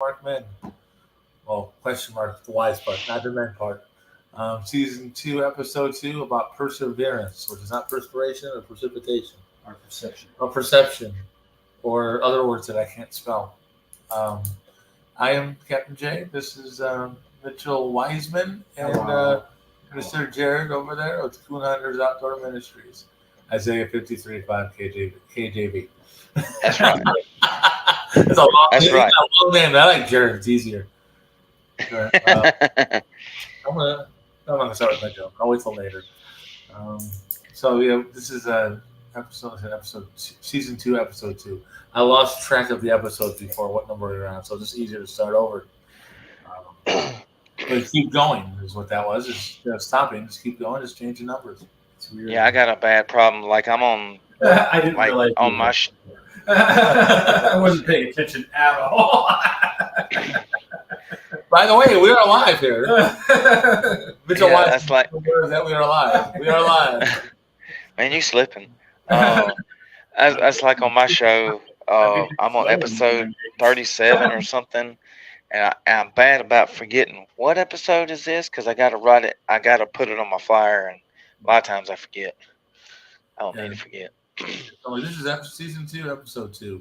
Mark Men. Well, question mark, the wise part, not the men part. Season 2, episode 2 about perseverance, which is not perspiration or precipitation Our perception. or perception or other words that I can't spell. Um, I am Captain J. This is Mitchell Wiseman and Hello. Mr. Jared over there with Coon Hunters Outdoor Ministries. Isaiah 53:5 KJV. That's right. It's a long, That's right. a long name. I like Jared. It's easier. But, I'm gonna I'm gonna start with my joke. I'll wait till later. Um, so yeah, this is season 2, episode 2. I lost track of the episodes before what number we were on, so it's just easier to start over. But keep going is what that was. Just stopping, just keep going, just change the numbers. It's weird. Yeah, I got a bad problem. Like I'm on, I didn't like realize on my. I wasn't paying attention at all. By the way, we are live here. Mitchell Yeah, Wise, that's like, that we are live. We are live. man, you slipping. That's like on my show. I'm on episode 37 or something, and I'm bad about forgetting what episode is this because I got to write it. I got to put it on my flyer, and a lot of times I forget. I don't need to forget. So this is season 2, episode 2.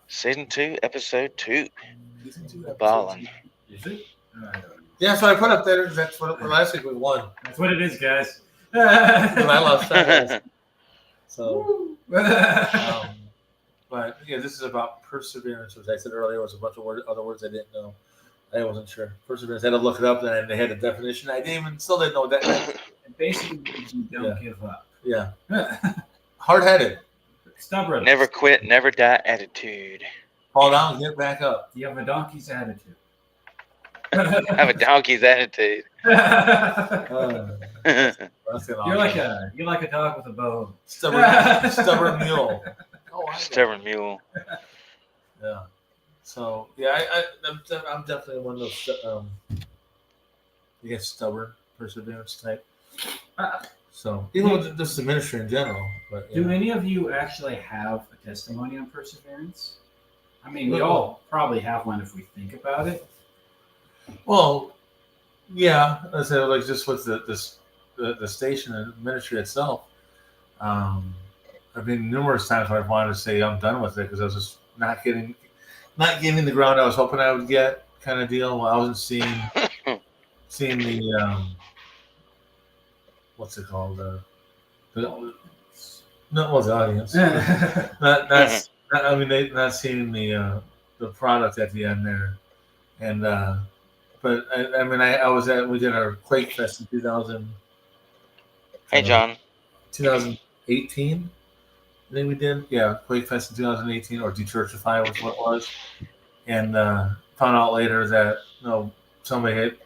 Season 2, episode 2. Season 2, episode Ballin'. 2. Is it? I don't know. Yeah, so I put up there. That's what last week we won. That's what it is, guys. And I lost track. So, but yeah, this is about perseverance, which I said earlier was a bunch of other words I didn't know. I wasn't sure. Perseverance. I had to look it up, and they had a definition. I still didn't know what that meant. It basically means you don't give up. Yeah, hard-headed. Stubborn. Never quit, never die attitude. Fall down, get back up. You have a donkey's attitude. I have a donkey's attitude. You're That's like a dog with a bone. stubborn mule. Oh, Stubborn mule. Yeah. So yeah, I'm definitely one of those. I guess stubborn, perseverance type. So even with just the ministry in general, but Do any of you actually have a testimony on perseverance? I mean, we all probably have one if we think about it. Well, yeah, I said like just with the station and ministry itself. I mean, numerous times where I've wanted to say I'm done with it because I was just not getting the ground I was hoping I would get, kind of deal. Well, I wasn't seeing the what's it called? The audience. Not seeing the product at the end there, and but we did our Quake Fest in 2000. Hey, John. 2018. I think we did, Quake Fest in 2018, or Dechurchify was what it was, and found out later that somebody had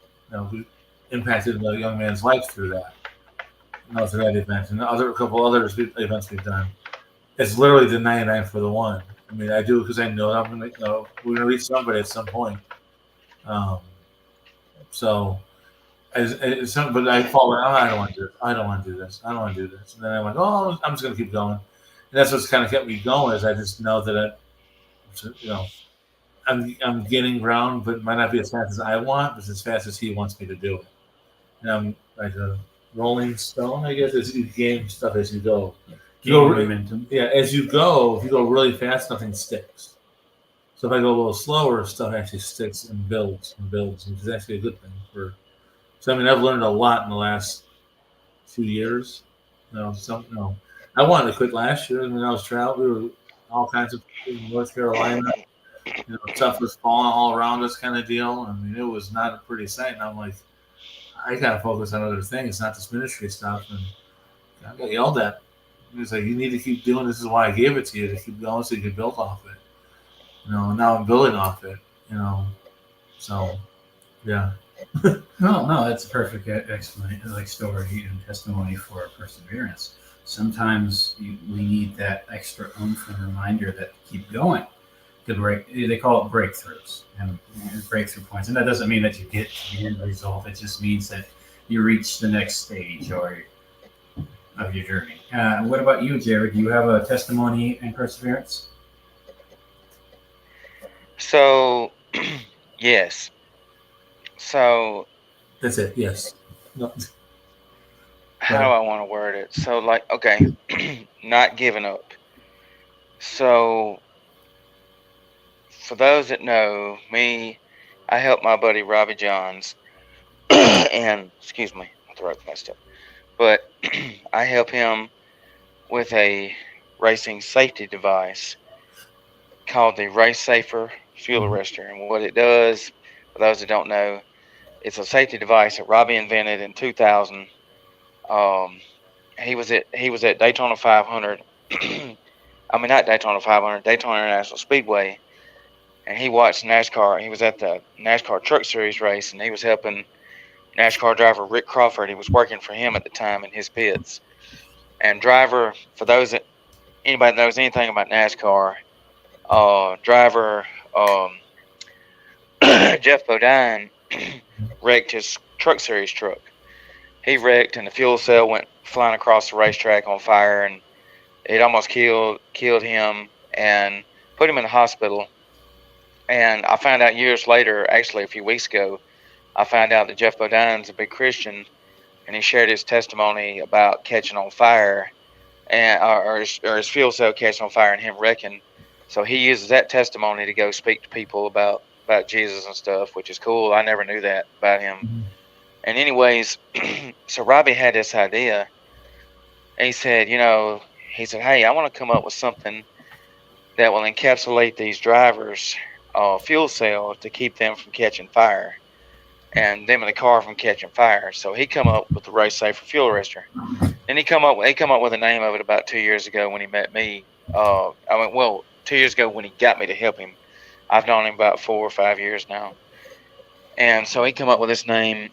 impacted a young man's life through that. Through that event and a couple other events we've done. It's literally the 99 for the one. I mean, I do it because I know we're gonna reach somebody at some point. So, but I fall down. I don't want to do it. I don't want to do this. I don't want to do this. And then I'm like, oh, I'm just gonna keep going. And that's what's kind of kept me going. Is I just know that I'm gaining ground, but it might not be as fast as I want, but as fast as he wants me to do it. And I'm like a rolling stone, I guess, as you gain stuff as you go. Momentum. Yeah, as you go, if you go really fast, nothing sticks. So if I go a little slower, stuff actually sticks and builds, which is actually a good thing. So I've learned a lot in the last 2 years. I wanted to quit last year. I was traveling. We were all kinds of in North Carolina. Stuff was falling all around us, kind of deal. I mean, it was not a pretty sight. And I'm like, I gotta focus on other things, not this ministry stuff. And I got yelled at. He's like, you need to keep doing this. Is why I gave it to you, to keep going so you can build off it. Now I'm building off it. So yeah. No, that's a perfect explanation, like story and testimony for perseverance. Sometimes we need that extra oomph and reminder that keep going. They call it breakthroughs and breakthrough points, and that doesn't mean that you get to the end result. It just means that you reach the next stage of your journey. What about you, Jared? Do you have a testimony and perseverance? So Yes. So That's it. Yes. No. how do I want to word it? So like, okay, not giving up. So for those that know me, I helped my buddy Robbie Johns, and excuse me, my throat messed up. But I help him with a racing safety device called the Race Safer Fuel Mhm. Arrestor. And what it does, for those that don't know, it's a safety device that Robbie invented in 2000. Um, he was at Daytona 500. I mean, not Daytona 500, Daytona International Speedway, and he watched NASCAR. He was at the NASCAR Truck Series race, and he was helping NASCAR driver Rick Crawford. He was working for him at the time in his pits. And driver, for those that anybody that knows anything about NASCAR, driver Jeff Bodine wrecked his Truck Series truck. He wrecked, and the fuel cell went flying across the racetrack on fire, and it almost killed him and put him in the hospital. And I found out years later, actually a few weeks ago, I found out that Jeff Bodine's a big Christian, and he shared his testimony about catching on fire, and or his fuel cell catching on fire and him wrecking. So he uses that testimony to go speak to people about Jesus and stuff, which is cool. I never knew that about him. Mhm. And anyways, so Robbie had this idea. And he said, hey, I want to come up with something that will encapsulate these drivers' fuel cell to keep them from catching fire and them in the car from catching fire. So he come up with the Race Safer Fuel Arrestor. Then he come up with a name of it about 2 years ago when he met me. 2 years ago when he got me to help him. I've known him about 4 or 5 years now. And so he come up with this name.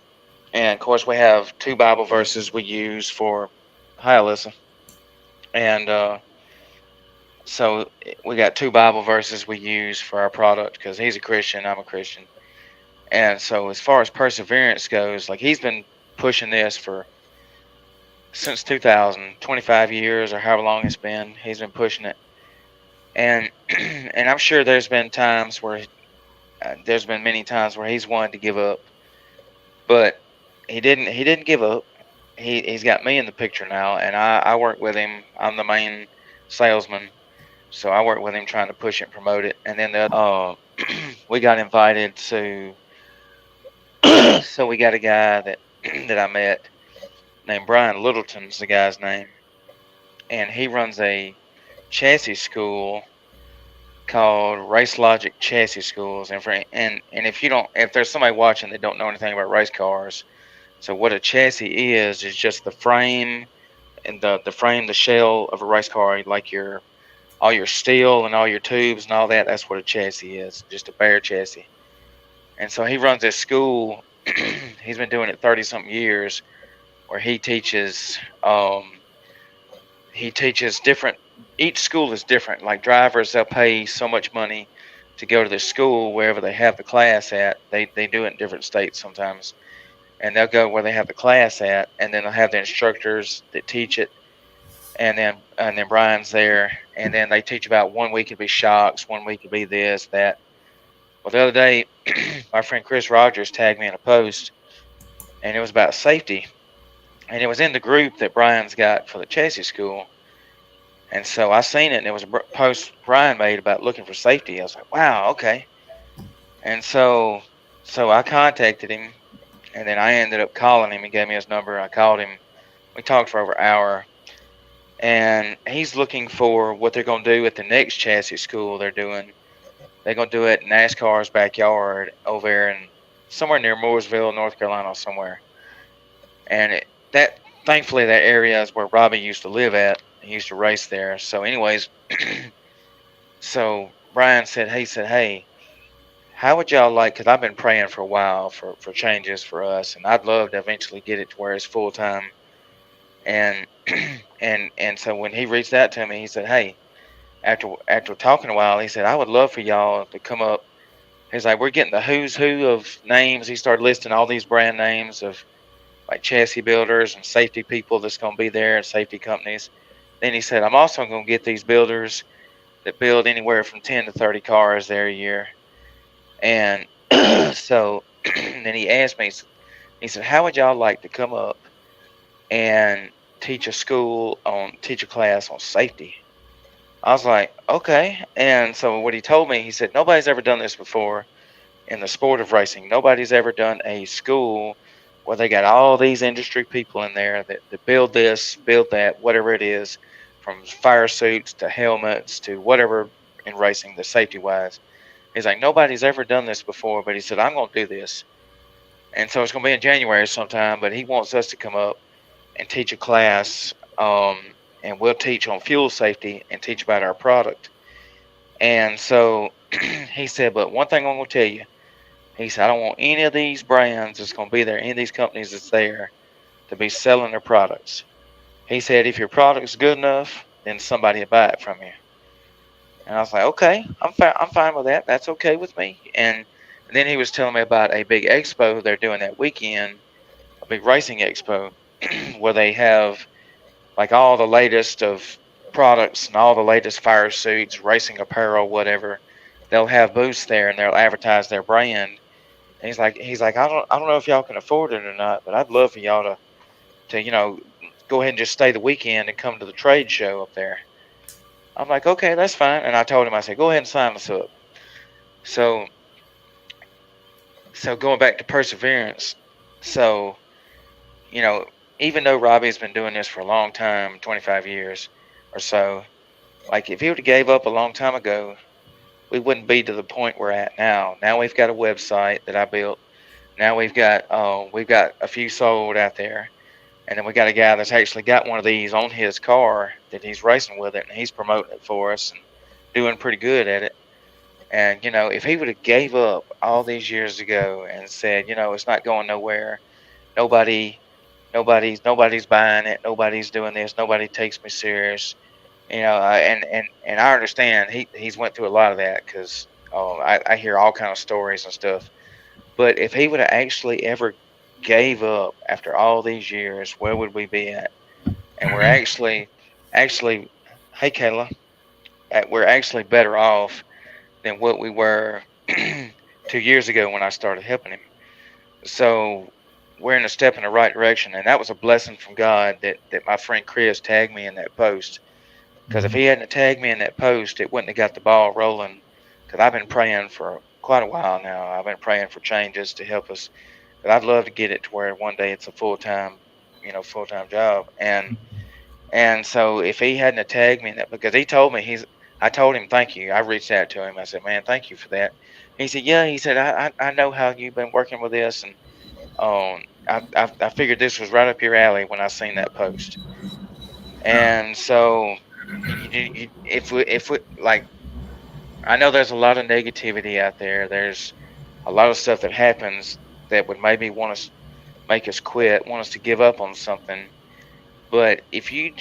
And of course we have 2 Bible verses we use for, hi Alyssa. And so we got 2 Bible verses we use for our product because he's a Christian, I'm a Christian. And so as far as perseverance goes, like he's been pushing this since 2000, 25 years or however long it's been. He's been pushing it. And and I'm sure there's been many times where he's wanted to give up, but he didn't give up. He's got me in the picture now, and I work with him. I'm the main salesman, so I work with him trying to push it and promote it. And then we got invited to so we got a guy that I met named Brian Littleton's the guy's name, and he runs a chassis school called Race Logic Chassis Schools. And if there's somebody watching that don't know anything about race cars, so what a chassis is just the frame and the shell of a race car, like all your steel and all your tubes and all that. That's what a chassis is, just a bare chassis. And so he runs this school. He's been doing it 30 something years, where he teaches different. Each school is different. Like drivers, they'll pay so much money to go to this school wherever they have the class at. They do it in different states sometimes, and they'll go where they have the class at, and then they'll have the instructors that teach it, and then Brian's there, and then they teach about 1 week it'd be shocks, 1 week it'd be this, that. Well, the other day, my friend Chris Rogers tagged me in a post, and it was about safety, and it was in the group that Brian's got for the chassis school. And so I seen it, and it was a post Brian made about looking for safety. I was like, wow, okay. And so I contacted him, and then I ended up calling him. He gave me his number. I called him. We talked for over an hour, and he's looking for what they're going to do at the next chassis school they're doing. They're going to do it in NASCAR's backyard over there in somewhere near Mooresville, North Carolina, somewhere. And thankfully, that area is where Robbie used to live at. He used to race there. So anyways, so Brian said, hey, how would y'all like, because I've been praying for a while for changes for us, and I'd love to eventually get it to where it's full time. And so when he reached out to me, he said, hey, after talking a while, he said, I would love for y'all to come up. He's like, we're getting the who's who of names. He started listing all these brand names of like chassis builders and safety people that's going to be there and safety companies. Then he said, I'm also going to get these builders that build anywhere from 10 to 30 cars there a year. And so then he asked me, he said, how would y'all like to come up and teach a class on safety? I was like, okay. And so what he told me, he said, nobody's ever done this before in the sport of racing. Nobody's ever done a school where they got all these industry people in there that build this, build that, whatever it is, from fire suits to helmets to whatever in racing, the safety wise. He's like, nobody's ever done this before, but he said, I'm going to do this. And so it's going to be in January sometime, but he wants us to come up and teach a class, and we'll teach on fuel safety and teach about our product. And so he said, but one thing I'm going to tell you, he said, I don't want any of these brands that's going to be there, any of these companies that's there to be selling their products. He said, if your product's good enough, then somebody will buy it from you. And I was like, okay, I'm fine with that. That's okay with me. And then he was telling me about a big expo they're doing that weekend, a big racing expo, where they have like all the latest of products and all the latest fire suits, racing apparel, whatever. They'll have booths there and they'll advertise their brand. And he's like, I don't know if y'all can afford it or not, but I'd love for y'all to go ahead and just stay the weekend and come to the trade show up there. I'm like, okay, that's fine. And I told him, I said, go ahead and sign us up. So going back to perseverance, so, even though Robbie's been doing this for a long time, 25 years or so, like if he would have gave up a long time ago, we wouldn't be to the point we're at now. Now we've got a website that I built. Now we've got a few sold out there. And then we got a guy that's actually got one of these on his car that he's racing with it, and he's promoting it for us and doing pretty good at it. And, if he would have gave up all these years ago and said, it's not going nowhere, nobody's buying it, nobody's doing this, nobody takes me serious, and I understand he's went through a lot of that because I hear all kind of stories and stuff. But if he would have actually ever gave up after all these years, where would we be at? And we're actually, hey Kayla, we're actually better off than what we were 2 years ago when I started helping him. So we're in a step in the right direction, and that was a blessing from God that my friend Chris tagged me in that post. Because if he hadn't tagged me in that post, it wouldn't have got the ball rolling. Because I've been praying for quite a while now. I've been praying for changes to help us. But I'd love to get it to where one day it's a full-time job. And so if he hadn't tagged me in that, because he told me I told him thank you. I reached out to him. I said, man, thank you for that. He said, yeah. He said, I know how you've been working with this, and I figured this was right up your alley when I seen that post. And so if we like, I know there's a lot of negativity out there. There's a lot of stuff that happens that would maybe make us quit, want us to give up on something. But if you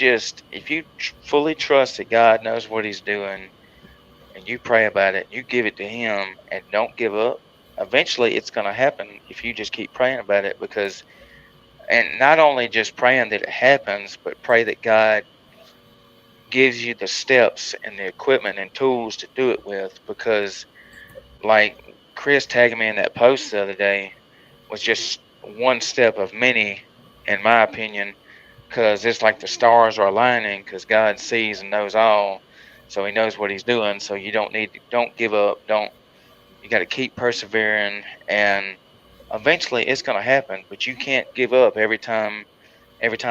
fully trust that God knows what he's doing, and you pray about it, you give it to him and don't give up, eventually it's going to happen if you just keep praying about it. And not only just praying that it happens, but pray that God gives you the steps and the equipment and tools to do it with. Because like Chris tagging me in that post the other day was just one step of many, in my opinion, because it's like the stars are aligning, because God sees and knows all, so he knows what he's doing. So you don't give up. You got to keep persevering, and eventually it's going to happen. But you can't give up every time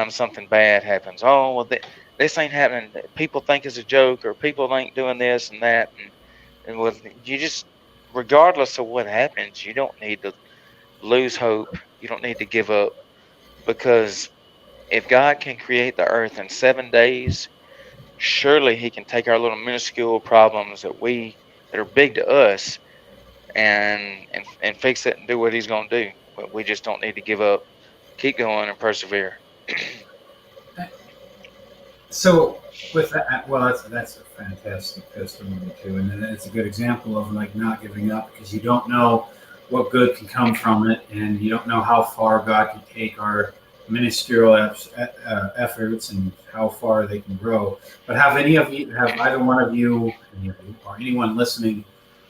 something bad happens. Oh, well, this ain't happening. People think it's a joke, or people ain't doing this and that, and you just, regardless of what happens, you don't need to lose hope. You don't need to give up, because if God can create the earth in 7 days, surely he can take our little minuscule problems that are big to us and fix it and do what he's going to do. But we just don't need to give up. Keep going and persevere. So with that, well, that's a fantastic testimony too, and it's a good example of like not giving up, because you don't know what good can come from it, and you don't know how far God can take our ministerial efforts and how far they can grow. But have either one of you, or anyone listening,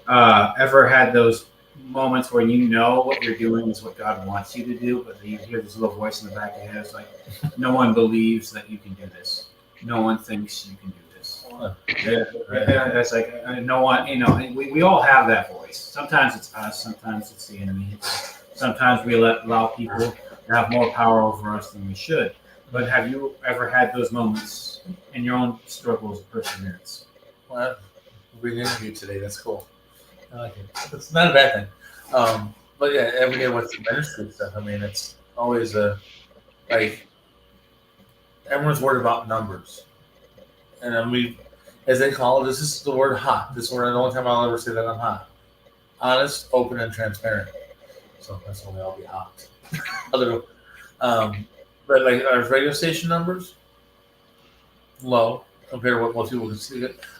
ever had those moments where you know what you're doing is what God wants you to do, but you hear this little voice in the back of your head. It's like, no one believes that you can do this. No one thinks you can do this. Yeah, that's like no one. We all have that voice. Sometimes it's us. Sometimes it's the enemy. Sometimes we allow people to have more power over us than we should. But have you ever had those moments in your own struggles of perseverance? Well, we interviewed today. That's cool. I like it. It's not a bad thing. But yeah, every day with the ministry stuff, I mean, it's always like everyone's worried about numbers. And as they call it, this is the word hot. This word, the only time I'll ever say that I'm hot. Honest, open, and transparent. So that's why we all be hot. But like our radio station numbers, low compared to what most people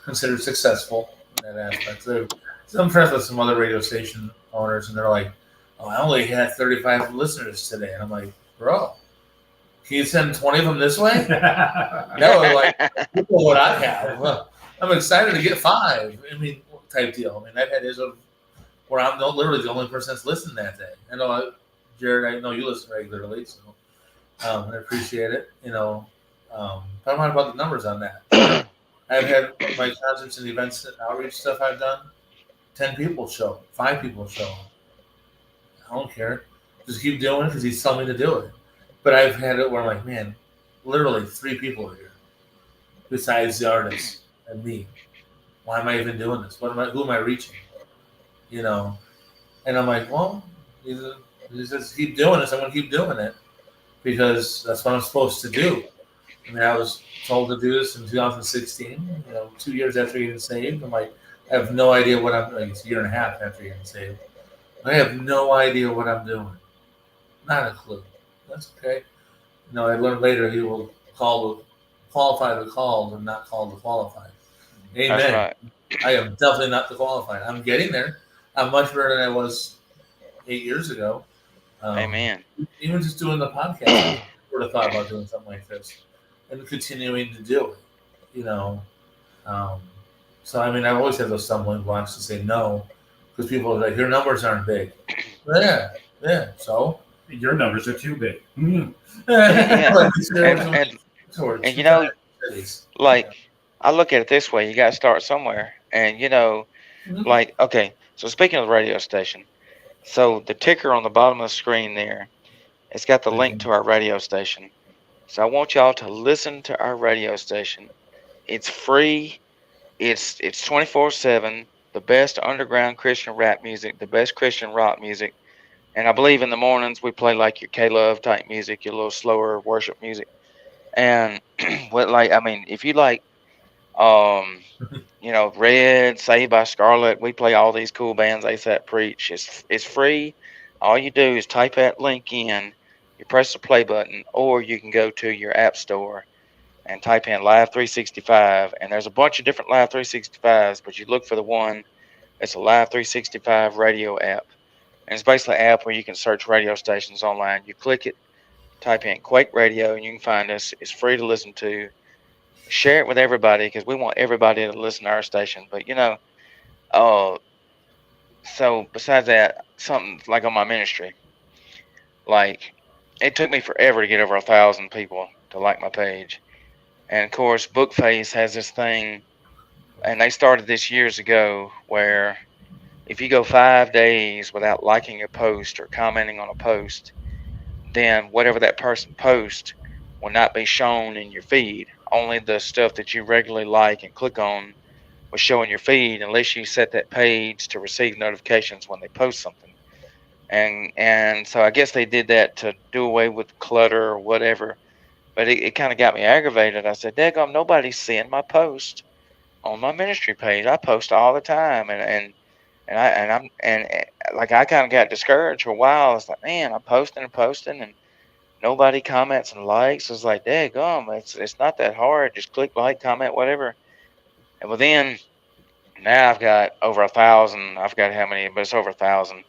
consider successful in that aspect. So I'm friends with some other radio station owners, and they're like, "Oh, I only had 35 listeners today," and I'm like, "Bro, can you send 20 of them this way?" No, like people what I have. Well, I'm excited to get 5. I mean, type deal. I mean, I've had days where I'm literally the only person that's listened that day. I know, Jared, I know you listen regularly, so I appreciate it. I don't mind about the numbers on that. I've had my concerts and events and outreach stuff I've done. 10 people show, 5 people show. I don't care. Just keep doing it because he's telling me to do it. But I've had it where I'm like, man, literally 3 people are here, besides the artist and me. Why am I even doing this? Who am I reaching? And I'm like, well, he says keep doing this. I'm going to keep doing it because that's what I'm supposed to do. I mean, I was told to do this in 2016. 2 years after getting saved. I'm like, I have no idea what I'm doing. It's a year and a half after getting saved. I have no idea what I'm doing. Not a clue. That's okay. I learned later he will qualify the called and not called the qualified. Amen. That's right. I am definitely not the qualified. I'm getting there. I'm much better than I was 8 years ago. Amen. Even just doing the podcast, I would have thought about doing something like this and continuing to do it. So I mean, I've always had those stumbling blocks to say no because people are like, your numbers aren't big. Yeah. So your numbers are too big. Yeah. And like I look at it this way: you got to start somewhere, and like okay. So speaking of the radio station, so the ticker on the bottom of the screen there, it's got the link to our radio station. So I want y'all to listen to our radio station. It's free. It's 24/7. The best underground Christian rap music, the best Christian rock music, and I believe in the mornings we play like your K-Love type music, your little slower worship music. And if you like, Red, Saved by Scarlet, we play all these cool bands. ASAP Preach. It's free. All you do is type that link in. You press the play button, or you can go to your app store and type in Live 365. And there's a bunch of different Live 365s, but you look for the one that's a Live 365 radio app. And it's basically an app where you can search radio stations online. You click it, type in Quake Radio, and you can find us. It's free to listen to. Share it with everybody because we want everybody to listen to our station. But so besides that, something like on my ministry, like it took me forever to get over 1,000 people to like my page. And of course, Bookface has this thing, and they started this years ago, where if you go 5 days without liking a post or commenting on a post, then whatever that person posts will not be shown in your feed. Only the stuff that you regularly like and click on will show in your feed, unless you set that page to receive notifications when they post something. And so I guess they did that to do away with clutter or whatever. But it kind of got me aggravated. I said, daggone, nobody's seeing my post on my ministry page. I post all the time, and I kind of got discouraged for a while. I was like, man, I'm posting and nobody comments and likes. It's like, daggone, it's not that hard. Just click like, comment, whatever. And then now I've got over 1,000. I forgot how many, but it's over 1,000.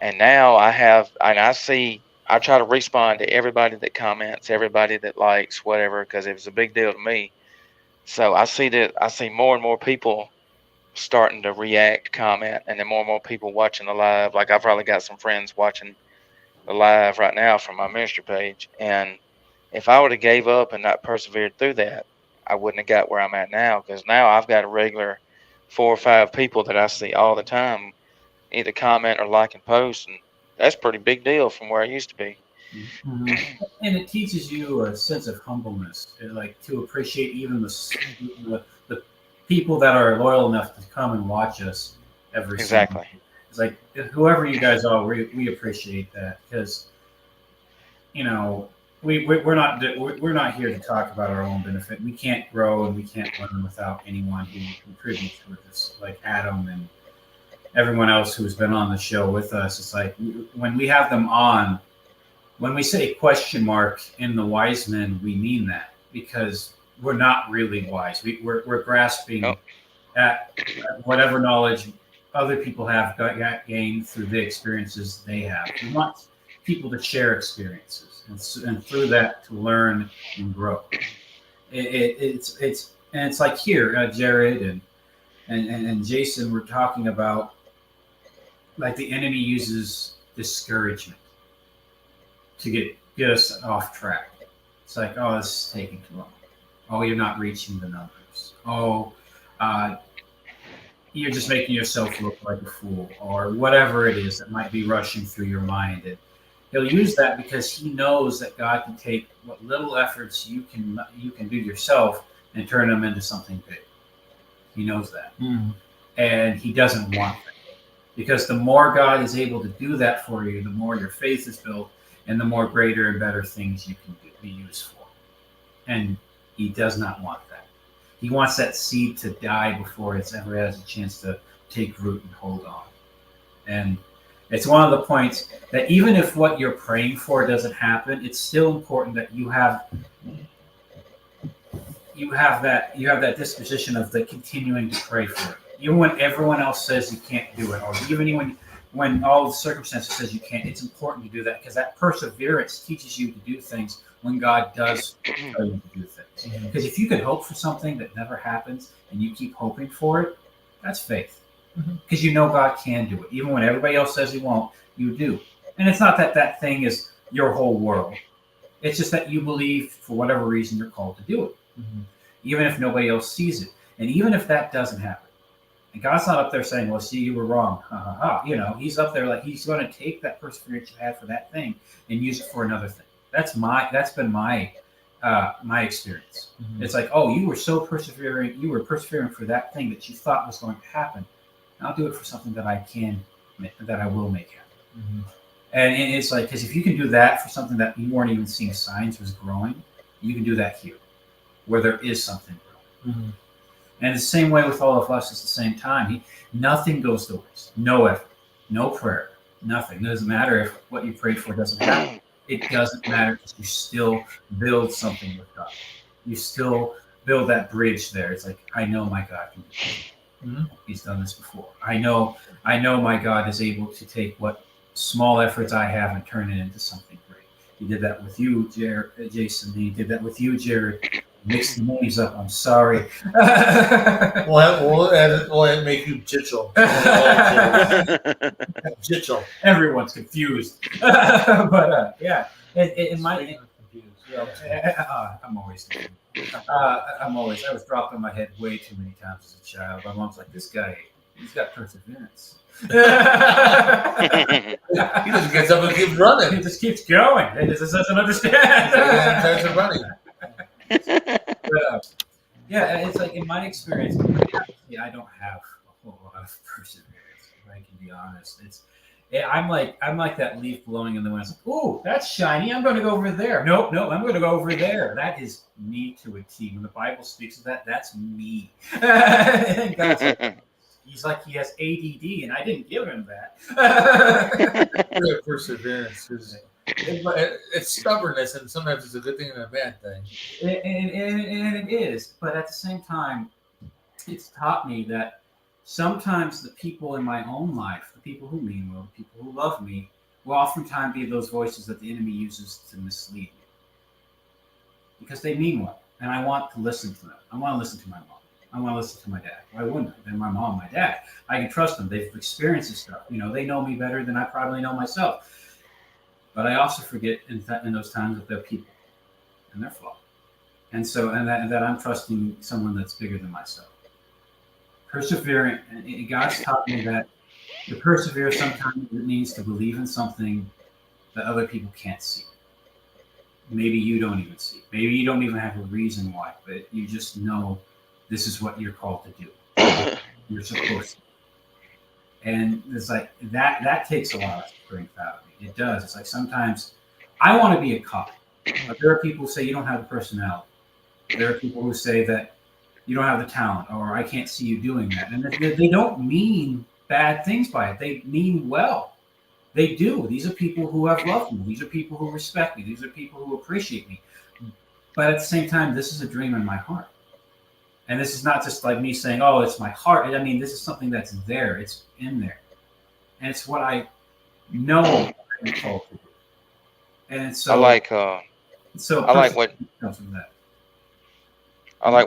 And now I try to respond to everybody that comments, everybody that likes, whatever, because it was a big deal to me. So I see more and more people starting to react, comment, and then more people watching the live. Like I've probably got some friends watching the live right now from my ministry page, and if I would have gave up and not persevered through that, I wouldn't have got where I'm at now. Because now I've got a regular 4 or 5 people that I see all the time, either comment or like and post, and that's a pretty big deal from where I used to be. Mm-hmm. And it teaches you a sense of humbleness, like to appreciate even the people that are loyal enough to come and watch us every Exactly. Sunday. It's like whoever you guys are, we appreciate that because we're not here to talk about our own benefit. We can't grow and we can't learn without anyone who contributes with us, like Adam and everyone else who's been on the show with us. It's like when we have them on, when we say question mark in the wise men, we mean that because we're not really wise. We're grasping at whatever knowledge other people have got gained through the experiences they have. We want people to share experiences and through that to learn and grow. It's like here, Jared and Jason were talking about, like, the enemy uses discouragement to get us off track. It's like, oh, this is taking too long. Oh, you're not reaching the numbers. Oh, you're just making yourself look like a fool, or whatever it is that might be rushing through your mind. And he'll use that because he knows that God can take what little efforts you can do yourself and turn them into something big. He knows that, and he doesn't want that, because the more God is able to do that for you, the more your faith is built, and the more greater and better things you can be used for. And he does not want that. He wants that seed to die before it ever has a chance to take root and hold on. And it's one of the points that even if what you're praying for doesn't happen, it's still important that you have that disposition of the continuing to pray for it. Even when everyone else says you can't do it, or even when all the circumstances says you can't, it's important to do that, because that perseverance teaches you to do things when God does tell you to do things. Because if you can hope for something that never happens and you keep hoping for it, that's faith. Because you know God can do it. Even when everybody else says he won't, you do. And it's not that thing is your whole world. It's just that you believe for whatever reason you're called to do it. Even if nobody else sees it. And even if that doesn't happen. And God's not up there saying, well, see, you were wrong. He's up there like he's going to take that perseverance you had for that thing and use it for another thing. That's been my experience. It's like, oh, you were so persevering. You were persevering for that thing that you thought was going to happen. I'll do it for something that I will make happen. And it's like, because if you can do that for something that you weren't even seeing signs was growing, you can do that here, where there is something growing. And the same way with all of us, at the same time, nothing goes to waste. No effort, no prayer, nothing. It doesn't matter if what you prayed for doesn't happen. It doesn't matter, because you still build something with God. You still build that bridge there. It's like, I know my God can do it. He's done this before. I know my God is able to take what small efforts I have and turn it into something great. He did that with you, Jason. He did that with you, Jared. Mix the names up. I'm sorry. We'll make you Jitchel. Jitchel. Everyone's confused. But yeah, it might. I'm always confused. I was dropped on my head way too many times as a child. My mom's like, this guy, he's got perseverance. He just gets up and keeps running. He just keeps going. He just doesn't understand. Starts running. Yeah, it's like, in my experience, I don't have a whole lot of perseverance, if I can be honest. I'm like that leaf blowing in the wind. It's like, ooh, that's shiny. I'm going to go over there. Nope, I'm going to go over there. That is me to a T. When the Bible speaks of that, that's me. And God's like, he's like, he has ADD, and I didn't give him that. Perseverance is. It's stubbornness, and sometimes it's a good thing and a bad thing. And it is, but at the same time, it's taught me that sometimes the people in my own life, the people who mean well, the people who love me, will oftentimes be those voices that the enemy uses to mislead me. Because they mean well, and I want to listen to them. I want to listen to my mom. I want to listen to my dad. Why wouldn't I? They're my mom, my dad. I can trust them. They've experienced this stuff. They know me better than I probably know myself. But I also forget in those times that they're people and they're flawed. And so, and that I'm trusting someone that's bigger than myself. Persevering, and God's taught me that to persevere sometimes it means to believe in something that other people can't see. Maybe you don't even see. Maybe you don't even have a reason why, but you just know this is what you're called to do. You're supposed to. And it's like that takes a lot of strength out of me. It does. It's like sometimes I want to be a cop, but there are people who say you don't have the personality. There are people who say that you don't have the talent, or I can't see you doing that. And they don't mean bad things by it. They mean well. They do. These are people who have loved me. These are people who respect me. These are people who appreciate me. But at the same time, this is a dream in my heart. And this is not just like me saying, oh, it's my heart. I mean, this is something that's there. It's in there. And it's what I know I'm called to do. And so I like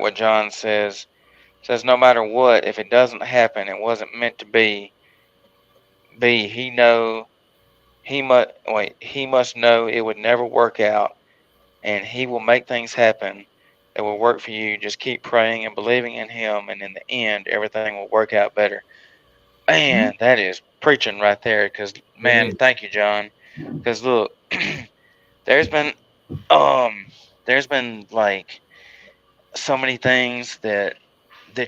what John says. Says no matter what, if it doesn't happen, it wasn't meant to be. He must know it would never work out, and he will make things happen that will work for you. Just keep praying and believing in him, and in the end, everything will work out better. Man, that is preaching right there. Because man, thank you, John. Because look, there's been like so many things that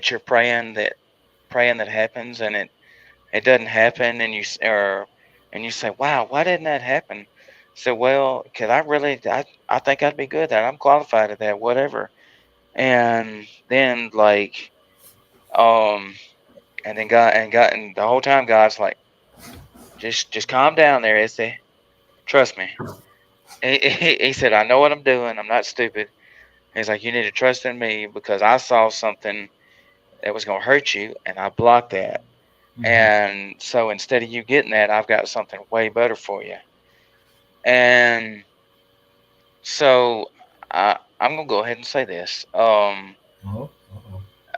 you're praying that happens, and it doesn't happen, and you say, wow, why didn't that happen? So, well, because I think I'd be good at that. I'm qualified at that, whatever. And then and then God and the whole time God's like, just calm down there, Issy. Trust me. He said, I know what I'm doing. I'm not stupid. He's like, you need to trust in me because I saw something that was going to hurt you, and I blocked that. Mm-hmm. And so instead of you getting that, I've got something way better for you. And so I'm going to go ahead and say this. I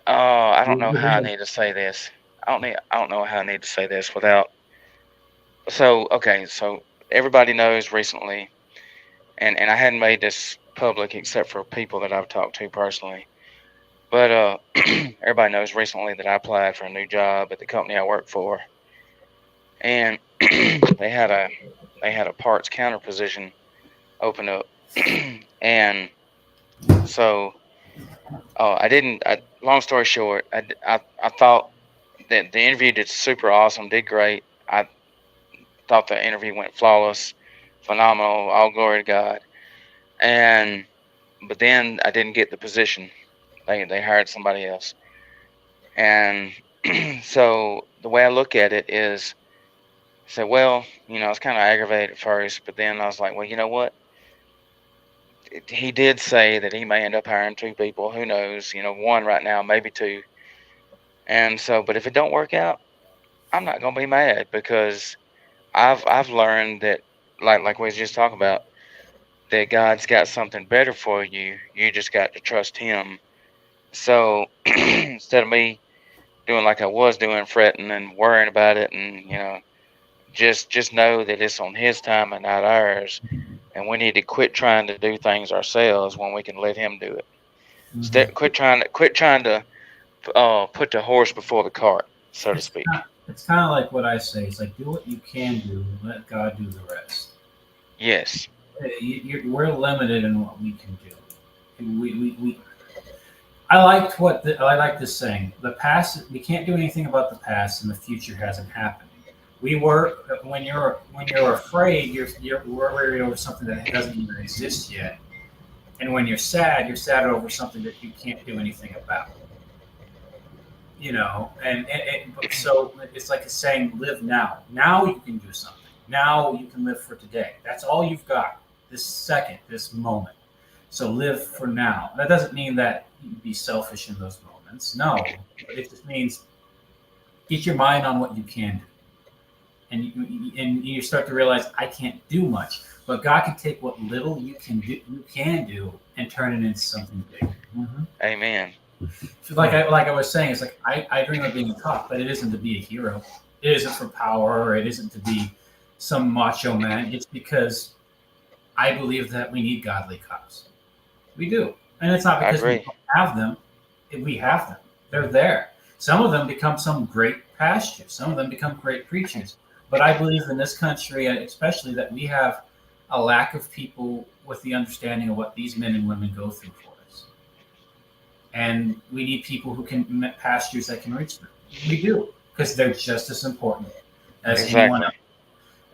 don't know how I need to say this. I don't know how I need to say this without. So, okay. So everybody knows recently, and I hadn't made this public except for people that I've talked to personally. But everybody knows recently that I applied for a new job at the company I work for, and they had a parts counter position open up, and so long story short, I thought that the interview did super awesome, did great. I thought the interview went flawless, phenomenal, all glory to God, but then I didn't get the position. They hired somebody else. And so the way I look at it is, I said, well, I was kind of aggravated at first, but then I was like, well, you know what? He did say that he may end up hiring 2 people. Who knows? 1 right now, maybe 2. And so, but if it don't work out, I'm not going to be mad because I've learned that, like we was just talking about, that God's got something better for you. You just got to trust him. So instead of me doing like I was doing, fretting and worrying about it, and just know that it's on his time and not ours, and we need to quit trying to do things ourselves when we can let him do it. Mm-hmm. Quit trying to put the horse before the cart, so to speak. It's kind of like what I say. It's like, do what you can do, and let God do the rest. Yes. We're limited in what we can do, and we I like this saying. The past, we can't do anything about the past, and the future hasn't happened. When you're afraid, you're worried over something that doesn't even exist yet, and when you're sad over something that you can't do anything about. So it's like a saying, live now. Now you can do something. Now you can live for today. That's all you've got. This second, this moment. So live for now. That doesn't mean that you be selfish in those moments. No, but it just means get your mind on what you can do, and you start to realize I can't do much, but God can take what little you can do and turn it into something big. Mm-hmm. Amen. Like I was saying, it's like I dream of being a cop, but it isn't to be a hero. It isn't for power, or it isn't to be some macho man. It's because I believe that we need godly cops. We do, and it's not I because we agree. don't have them. We have them. They're there. Some of them become some great pastors. Some of them become great preachers. But I believe in this country, especially, that we have a lack of people with the understanding of what these men and women go through for us. And we need people who can pastors that can reach them. We do, because they're just as important as anyone Exactly. else.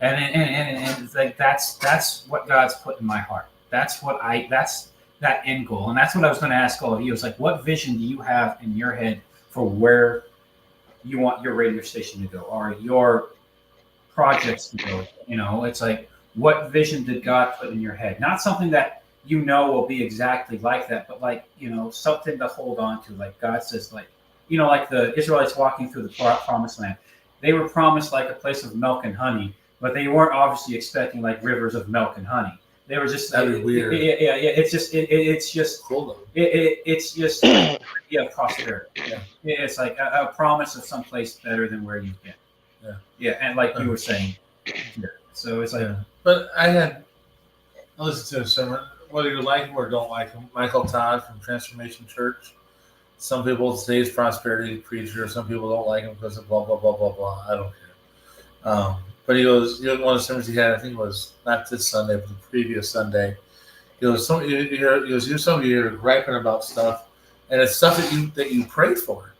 And it's like that's what God's put in my heart. That's that end goal. And that's what I was going to ask all of you. It's like, what vision do you have in your head for where you want your radio station to go, or your projects to go? It's like, what vision did God put in your head? Not something that will be exactly like that, but like, something to hold on to. Like God says, like, like the Israelites walking through the promised land. They were promised like a place of milk and honey, but they weren't obviously expecting like rivers of milk and honey. They were just That'd be weird. Yeah. It's just Cool though. it's just prosperity. Yeah, it's like a promise of someplace better than where you've been. Yeah, and like you were saying, so it's like, But I listened to a sermon, whether you like him or don't like him, Michael Todd from Transformation Church. Some people say he's prosperity preacher. Some people don't like him because of blah blah blah blah blah. I don't care. But he goes, one of the sermons he had, I think it was not this Sunday, but the previous Sunday. He goes, some of you are griping about stuff, and it's stuff that you prayed for.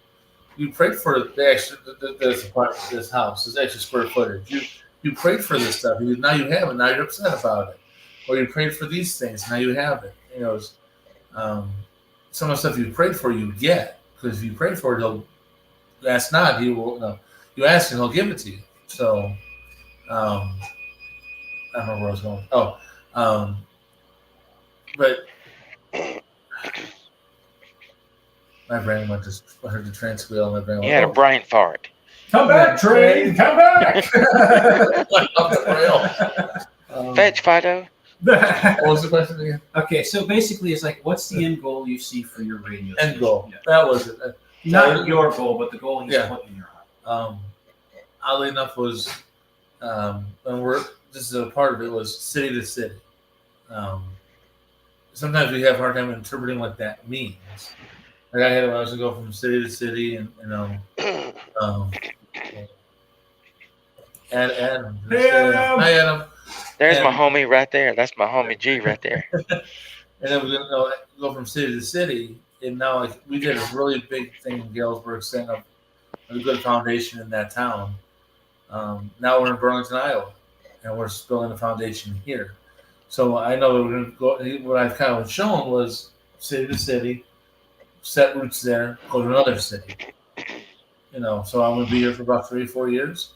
You prayed for this apartment, this house, this extra square footage. You prayed for this stuff. Now you have it. Now you're upset about it. Or you prayed for these things. Now you have it. Some of the stuff you prayed for, you get. Because if you pray for it, he'll ask not. He will. No, you ask and he'll give it to you. So, I don't know where I was going. But my brain went to. I heard the train squeal. And my brain You had a went. brain fart. come back, train, come back. Off the rail. Fetch, Fido. What was the question again? Okay, so basically, it's like, what's the end goal you see for your radio End station? goal. Yeah. That was it. Not your goal, but the goal he's Yeah. put in your heart. Oddly enough, was this is a part of it was city to city. Sometimes we have a hard time interpreting what that means. Like I was to go from city to city, and Adam. Hey, Adam. Hi, Adam. There's my And- homie right there. That's my homie G right there. And then we're gonna go from city to city. And now, like, we did a really big thing in Galesburg, setting up a good foundation in that town. Now we're in Burlington, Iowa, and we're building a foundation here. So I know that we're going to go. What I've kind of shown was city to city, set roots there, go to another city. So I'm going to be here for about 3 or 4 years.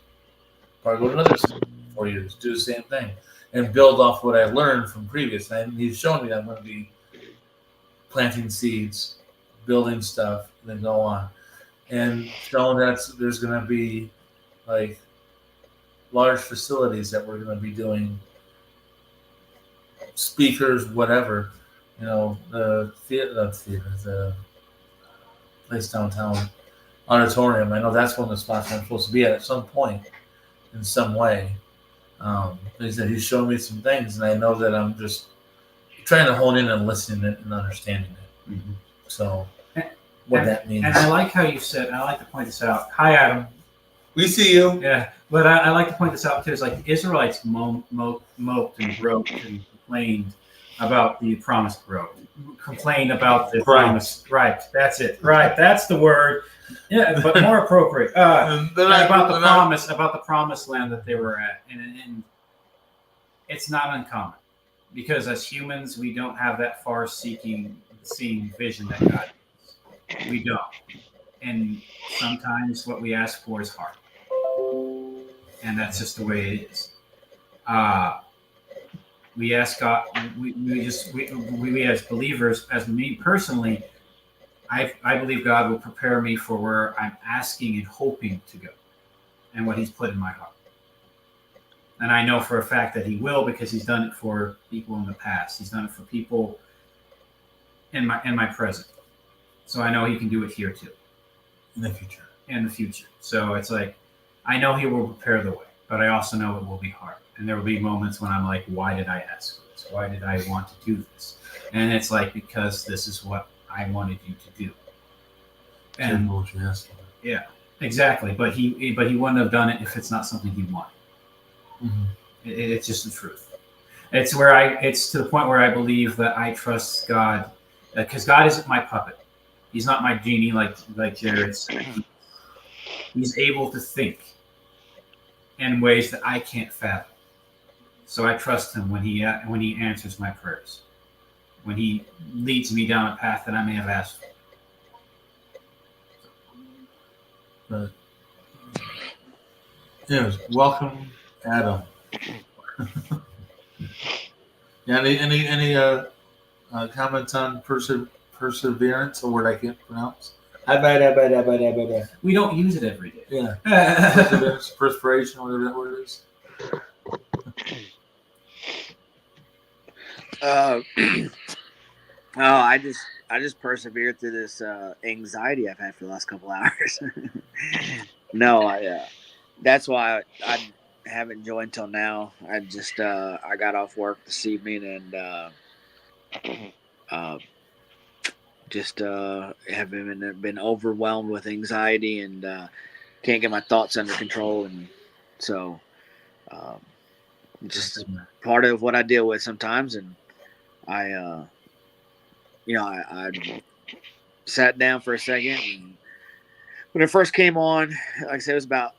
Probably go to another city for 4 years, do the same thing, and build off what I learned from previous. And he's shown me that I'm going to be planting seeds, building stuff, and then go on. And showing that there's going to be like large facilities that we're going to be doing speakers, whatever, the place downtown auditorium. I know that's one of the spots I'm supposed to be at some point in some way. He said he's showing me some things, and I know that I'm just trying to hone in and listening and understanding it. Mm-hmm. So what that means. And I like how you said, and I like to point this out. Hi, Adam. We see you. Yeah, but I like to point this out too. It's like the Israelites moped and wrote and complained about the promised road. Complained about the promise. Right, that's it. Right, that's the word. Yeah, but more appropriate. About the promised land that they were at, and it's not uncommon because as humans we don't have that far-seeing vision that God has. We don't, and sometimes what we ask for is hard. And that's just the way it is. We ask God. We as believers, as me personally, I believe God will prepare me for where I'm asking and hoping to go, and what He's put in my heart. And I know for a fact that He will, because He's done it for people in the past. He's done it for people in my present. So I know he can do it here too. In the future. In the future. So it's like, I know he will prepare the way, but I also know it will be hard. And there will be moments when I'm like, why did I ask for this? Why did I want to do this? And it's like, because this is what I wanted you to do. And what you asked for. yeah, exactly. But he wouldn't have done it if it's not something he wanted. Mm-hmm. It's just the truth. It's to the point where I believe that I trust God, because God isn't my puppet. He's not my genie like Jared said. He's able to think in ways that I can't fathom. So I trust him when he answers my prayers, when he leads me down a path that I may have asked for. But yes, welcome, Adam. Yeah, any comments on perseverance, a word I can't pronounce? We don't use it every day. Yeah, perseverance, perspiration, whatever that word is. I just persevered through this anxiety I've had for the last couple hours. No, that's why I haven't joined till now. I just I got off work this evening and just have been overwhelmed with anxiety and can't get my thoughts under control, and so just part of what I deal with sometimes. And I sat down for a second, and when it first came on, like I said, it was about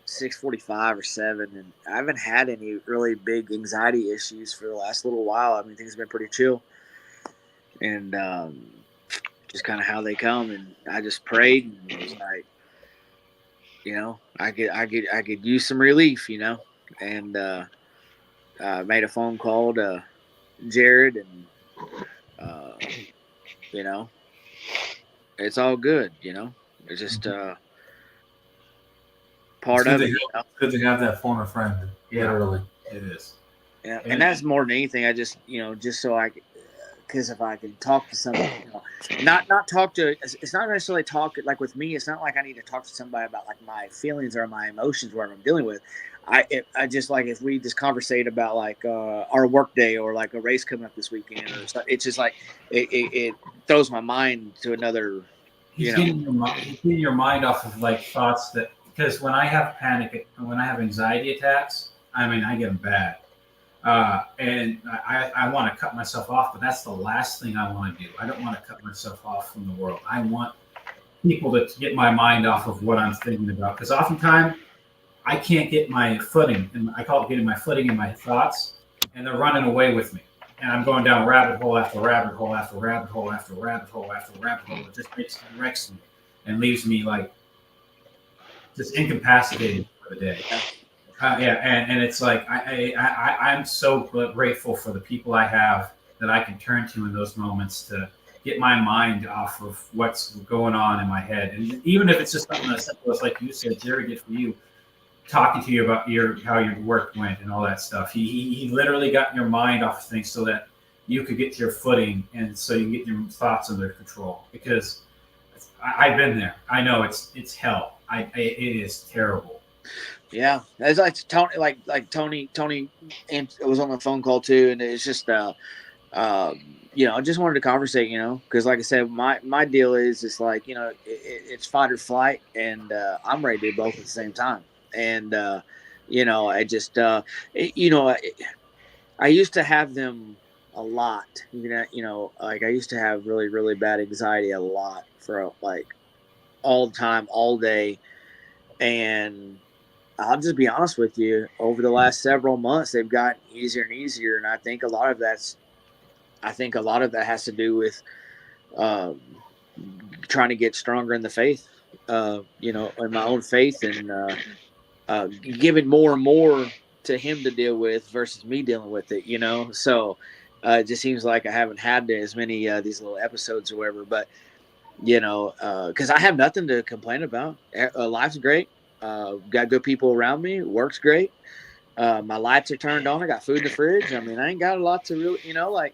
6:45 or 7, and I haven't had any really big anxiety issues for the last little while. I mean, things have been pretty chill, and just kind of how they come. And I just prayed, and it was like, I could use some relief, and made a phone call to Jared, and it's all good. It's just part of it. It's good to have that phone a friend. Yeah. Literally, It is. Yeah, and that's more than anything. I just, just so because if I can talk to somebody, not talk to, it's not necessarily talk like with me. It's not like I need to talk to somebody about like my feelings or my emotions, whatever I'm dealing with. I just like if we just conversate about like our work day or like a race coming up this weekend or stuff. It's just like it throws my mind to another. He's getting your mind off of like thoughts that, because when I have anxiety attacks, I mean, I get them bad. And I want to cut myself off, but that's the last thing I want to do. I don't want to cut myself off from the world. I want people to get my mind off of what I'm thinking about, because oftentimes I can't get my footing, and I call it getting my footing in my thoughts, and they're running away with me. And I'm going down rabbit hole after rabbit hole after rabbit hole after rabbit hole after rabbit hole. It just wrecks me and leaves me like just incapacitated for the day. And it's like I'm so grateful for the people I have that I can turn to in those moments to get my mind off of what's going on in my head. And even if it's just something as simple as, like you said, Jerry did for you, talking to you about how your work went and all that stuff. He literally got your mind off of things so that you could get to your footing, and so you can get your thoughts under control. Because I've been there. I know it's hell. It is terrible. Yeah, it's like Tony, like Tony, and it was on the phone call too, and it's just, I just wanted to conversate, because like I said, my deal is it's like, it's fight or flight, and I'm ready to do both at the same time, and I just, I used to have them a lot, like I used to have really, really bad anxiety a lot for like all the time, all day, and I'll just be honest with you. Over the last several months, they've gotten easier and easier, and I think a lot of that has to do with trying to get stronger in the faith, in my own faith, and giving more and more to Him to deal with versus me dealing with it. So it just seems like I haven't had as many these little episodes or whatever, but because I have nothing to complain about. Life's great. Got good people around me. Work's great. My lights are turned on. I got food in the fridge. I mean, I ain't got a lot to really,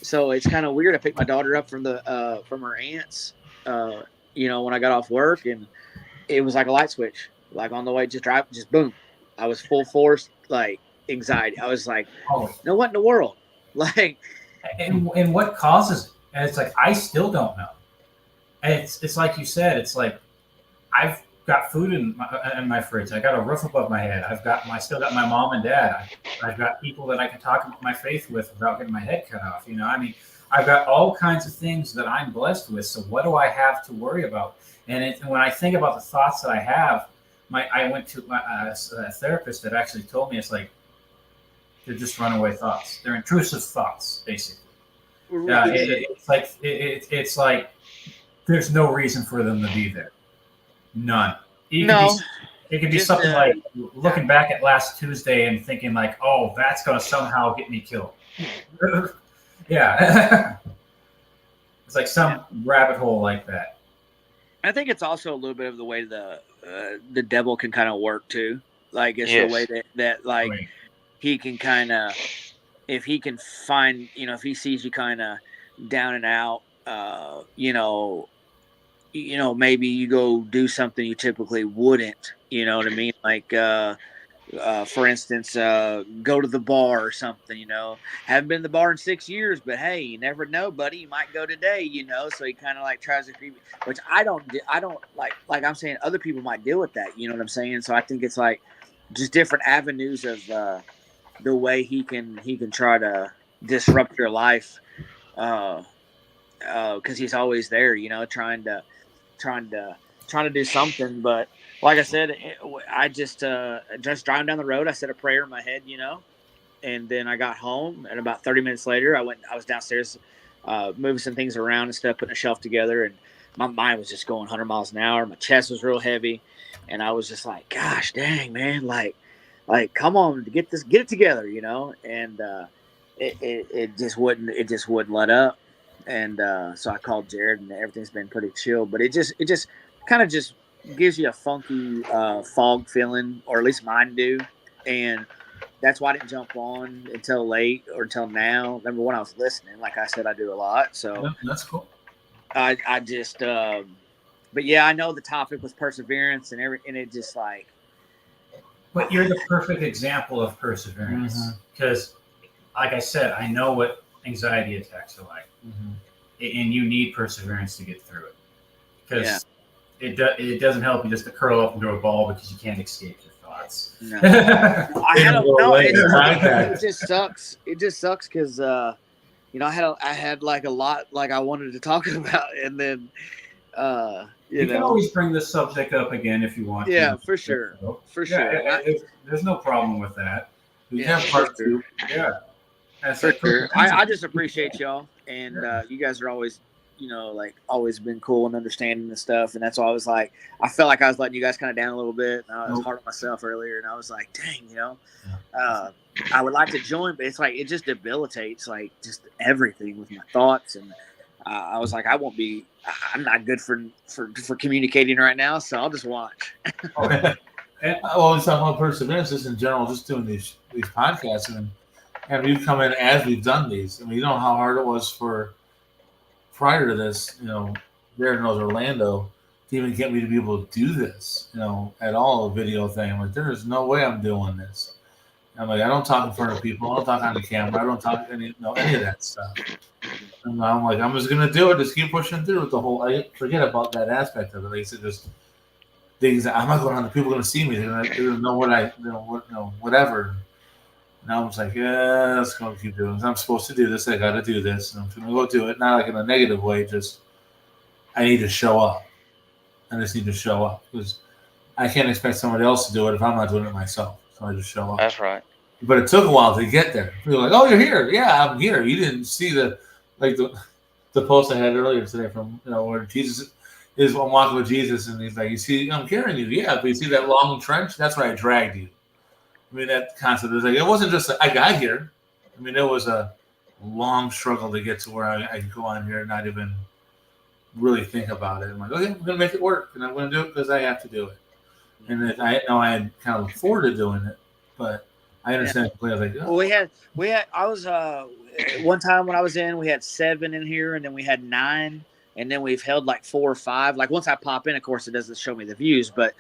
so it's kind of weird. I picked my daughter up from her aunt's when I got off work, and it was like a light switch. Like on the way, just boom. I was full force, like anxiety. I was like, Oh, no, what in the world? Like, and what causes it? And it's like I still don't know. And it's like you said. It's like I've got food in my fridge. I got a roof above my head. I still got my mom and dad. I've got people that I can talk about my faith with without getting my head cut off. I mean, I've got all kinds of things that I'm blessed with. So what do I have to worry about? And when I think about the thoughts that I have, I went to a therapist that actually told me it's like they're just runaway thoughts. They're intrusive thoughts, basically. It's like there's no reason for them to be there. None. It could be something like looking back at last Tuesday and thinking like, oh, that's going to somehow get me killed. Yeah. It's like some rabbit hole like that. I think it's also a little bit of the way the devil can kind of work too. Like it's Yes. the way that like Right. he can kind of, if he can find, if he sees you kind of down and out, maybe you go do something you typically wouldn't. You know what I mean? Like, for instance, go to the bar or something. Haven't been to the bar in 6 years, but hey, you never know, buddy. You might go today. So he kind of like tries to creep, which I don't like. Like I'm saying, other people might deal with that. You know what I'm saying? So I think it's like just different avenues of the way he can try to disrupt your life, because he's always there. Trying to do something. But like I said, I just driving down the road, I said a prayer in my head, and then I got home, and about 30 minutes later, I was downstairs, moving some things around and stuff, putting a shelf together, and my mind was just going 100 miles an hour. My chest was real heavy, and I was just like, gosh dang, man, like come on, get it together, and it just wouldn't let up. And so I called Jared, and everything's been pretty chill. But it just kind of just gives you a funky fog feeling, or at least mine do. And that's why I didn't jump on until late or until now. Remember when I was listening? Like I said, I do a lot. So Yeah, that's cool. I just, but yeah, I know the topic was perseverance and it just like. But you're the perfect example of perseverance because, like I said, I know what anxiety attacks are like. And you need perseverance to get through it because it doesn't help you just to curl up into a ball because you can't escape your thoughts. No. I It just sucks. It just sucks because I had like a lot like I wanted to talk about, and then you can always bring this subject up again if you want. Yeah, to. for sure. For Yeah, sure. there's no problem with that. We have part two. Yeah. That's For like sure. I just appreciate y'all, and you guys are always, always been cool and understanding and stuff. And that's why I was like, I felt like I was letting you guys kind of down a little bit. And I was hard on myself earlier, and I was like, dang, I would like to join, but it's like it just debilitates like just everything with my thoughts. And I was like, I'm not good for communicating right now, so I'll just watch. I always talk about perseverance, just in general, just doing these podcasts, and we've come in as we've done these. I mean, you know how hard it was for prior to this, Jared knows Orlando, to even get me to be able to do this, at all, a video thing. I'm like, there is no way I'm doing this. I'm like, I don't talk in front of people. I don't talk on the camera. I don't talk any of that stuff. And I'm like, I'm just gonna do it. Just keep pushing through with the whole. I forget about that aspect of it. Like I said, just things that I'm not going on. The people are gonna see me. They're gonna know whatever. And I was like, yeah, let's go keep doing this. I'm supposed to do this. I got to do this. And I'm gonna go do it. Not like in a negative way. Just I need to show up. I just need to show up because I can't expect somebody else to do it if I'm not doing it myself. So I just show up. That's right. But it took a while to get there. People were like, "Oh, you're here." Yeah, I'm here. You didn't see the post I had earlier today from where Jesus is. I'm walking with Jesus, and he's like, "You see, I'm carrying you." Yeah, but you see that long trench? That's where I dragged you. I mean, that concept is like it wasn't just I got here. I mean, it was a long struggle to get to where I could go on here and not even really think about it. I'm like, okay, I'm gonna make it work, and I'm gonna do it because I have to do it. And I know I had kind of looked forward to doing it, but I understand completely. I was like, Well, we had. I was one time when I was in, we had 7 in here, and then we had 9 and then we've held like 4 or 5. Like once I pop in, of course, it doesn't show me the views, but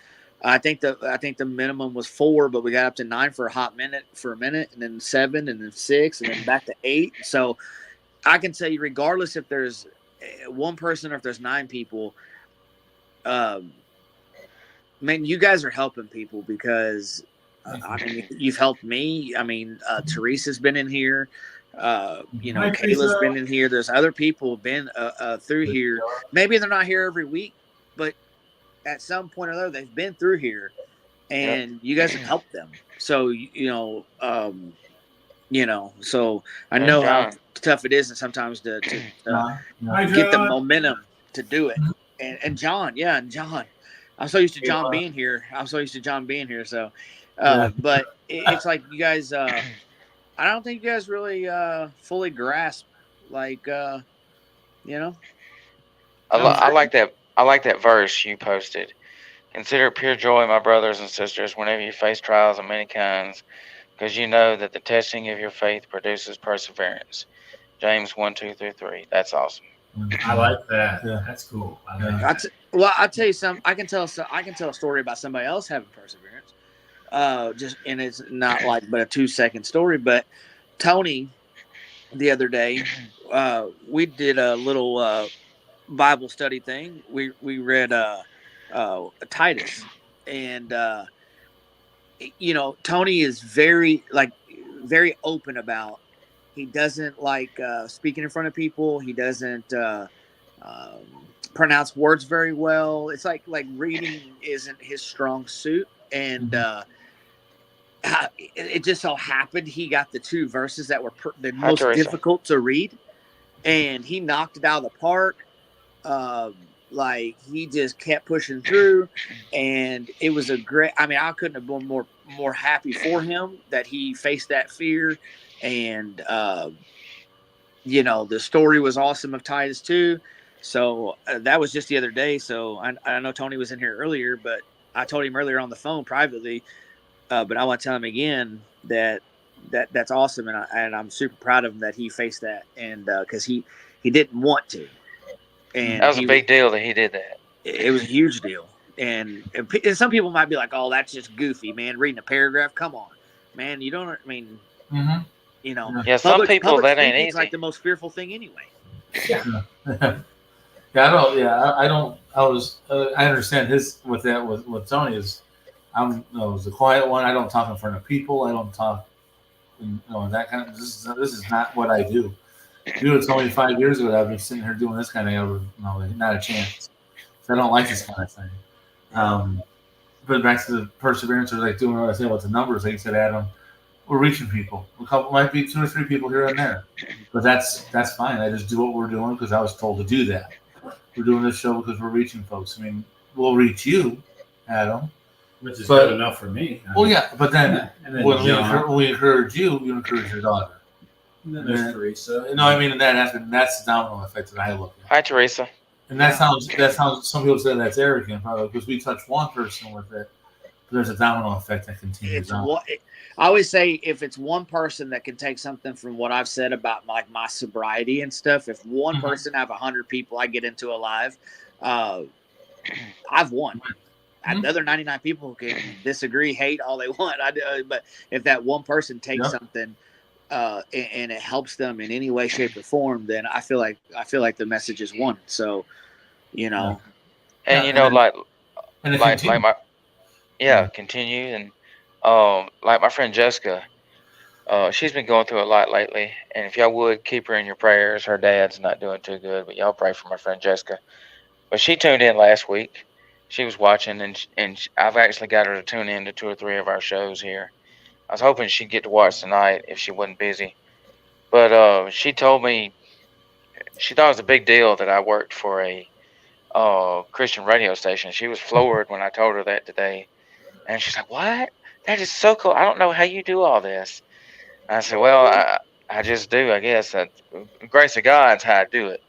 I think the minimum was 4, but we got up to 9 for a minute, and then 7, and then 6, and then back to 8. So I can tell you, regardless if there's one person or if there's 9 people, man, you guys are helping people because I mean, you've helped me. I mean, Teresa's been in here. You know, Hi, Kayla's Teresa. been in here. There's other people who've been through here. Maybe they're not here every week, but at some point or other, they've been through here, and you guys have helped them. So you know, so I know how tough it is, and sometimes to get the momentum to do it. And John, and John, I'm so used to John being here. So, but it's like you guys. I don't think you guys really fully grasp, like, you know. I like that. I like that verse you posted. Consider it pure joy, my brothers and sisters, whenever you face trials of many kinds, because you know that the testing of your faith produces perseverance. James 1:2-3. That's awesome. I like that. Yeah. That's cool. I like that. Well, I'll tell you something. I can tell a story about somebody else having perseverance. And it's not like but a 2-second story. But Tony, the other day, we did a little Bible study thing. We read Titus, and you know, Tony is very open about. He doesn't like speaking in front of people. He doesn't pronounce words very well. It's like reading isn't his strong suit, and it just so happened he got the 2 verses that were the most difficult to read, and he knocked it out of the park. Like he just kept pushing through, and it was a great. I mean, I couldn't have been more happy for him that he faced that fear, and you know, the story was awesome of Titus too. So that was just the other day. So I know Tony was in here earlier, but I told him earlier on the phone privately. But I want to tell him again that's awesome, and I'm super proud of him that he faced that, and because he didn't want to. And that was a big deal that he did that. It was a huge deal. And some people might be like, oh, that's just goofy, man. Reading a paragraph. Come on, man. You don't, I mean, you know. Yeah, some people that ain't easy. It's like the most fearful thing anyway. Yeah. I understand his with Tony is I was the quiet one. I don't talk in front of people. I don't talk, that kind of. This is not what I do. If you would have told me 5 years ago that I'd be sitting here doing this kind of thing, I would not a chance. So I don't like this kind of thing. But back to the perseverance, or like doing what I say about the numbers, like you said, Adam, we're reaching people. A couple might be 2 or 3 people here and there, but that's fine. I just do what we're doing because I was told to do that. We're doing this show because we're reaching folks. I mean, we'll reach you, Adam, which is good enough for me. But then when we encourage you, you encourage your daughter. And then there's Teresa. No, I mean, and that's the domino effect that I look at. Hi, Teresa. And that sounds. Some people say that's arrogant, probably because we touch one person with it. But there's a domino effect that continues on. I always say if it's one person that can take something from what I've said about like my sobriety and stuff, if one person out of 100 people I get into a live, I've won. The other 99 people can disagree, hate all they want. But if that one person takes something. And it helps them in any way, shape, or form, then I feel like the message is won. So, you know, and you know, continue, and like my friend Jessica, she's been going through a lot lately, and if y'all would keep her in your prayers. Her dad's not doing too good, but y'all pray for my friend Jessica. But she tuned in last week. She was watching, and I've actually got her to tune in to 2 or 3 of our shows here. I was hoping she'd get to watch tonight if she wasn't busy. But she told me she thought it was a big deal that I worked for a Christian radio station. She was floored when I told her that today. And she's like, what? That is so cool. I don't know how you do all this. And I said, well, I just do, I guess. Grace of God's how I do it.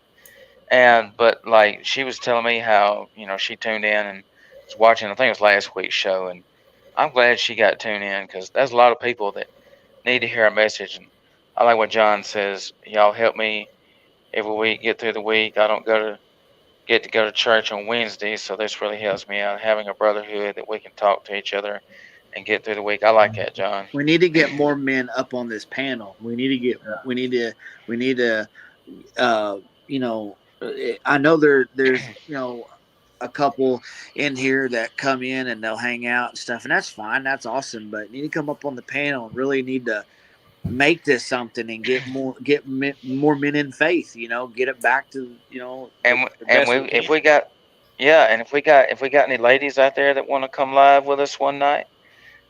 But like she was telling me how, she tuned in and was watching, I think it was last week's show, and I'm glad she got tuned in because there's a lot of people that need to hear a message. And I like what John says. Y'all help me every week get through the week. I don't go to get to go to church on Wednesday, so this really helps me out having a brotherhood that we can talk to each other and get through the week. I like that, John. We need to get more men up on this panel. We need to get. We need to. You know, I know there's a couple in here that come in and they'll hang out and stuff, and that's fine. That's awesome. But you need to come up on the panel and really need to make this something and get more men in faith. Get it back to if we got any ladies out there that want to come live with us one night,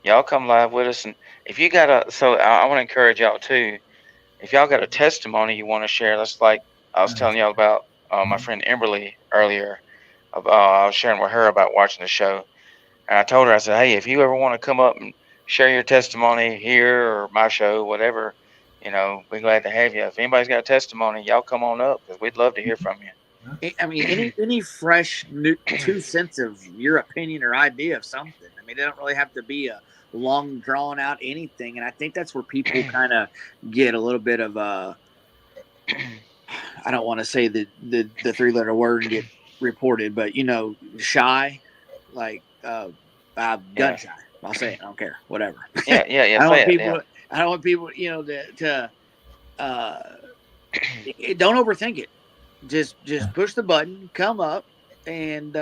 y'all come live with us. And if you got I want to encourage y'all too. If y'all got a testimony you want to share, that's like I was telling y'all about my friend Emberly earlier. I was sharing with her about watching the show, and I told her, I said, hey, if you ever want to come up and share your testimony here or my show, whatever, we're glad to have you. If anybody's got a testimony, y'all come on up because we'd love to hear from you. I mean, any fresh 2 cents of your opinion or idea of something. I mean, it don't really have to be a long drawn out anything, and I think that's where people kind of get a little bit of I don't want to say the 3-letter word and get reported, but shy, like gun shy. I'll say it. I don't care. Whatever. Yeah. I don't want people, to don't overthink it. Just push the button, come up, and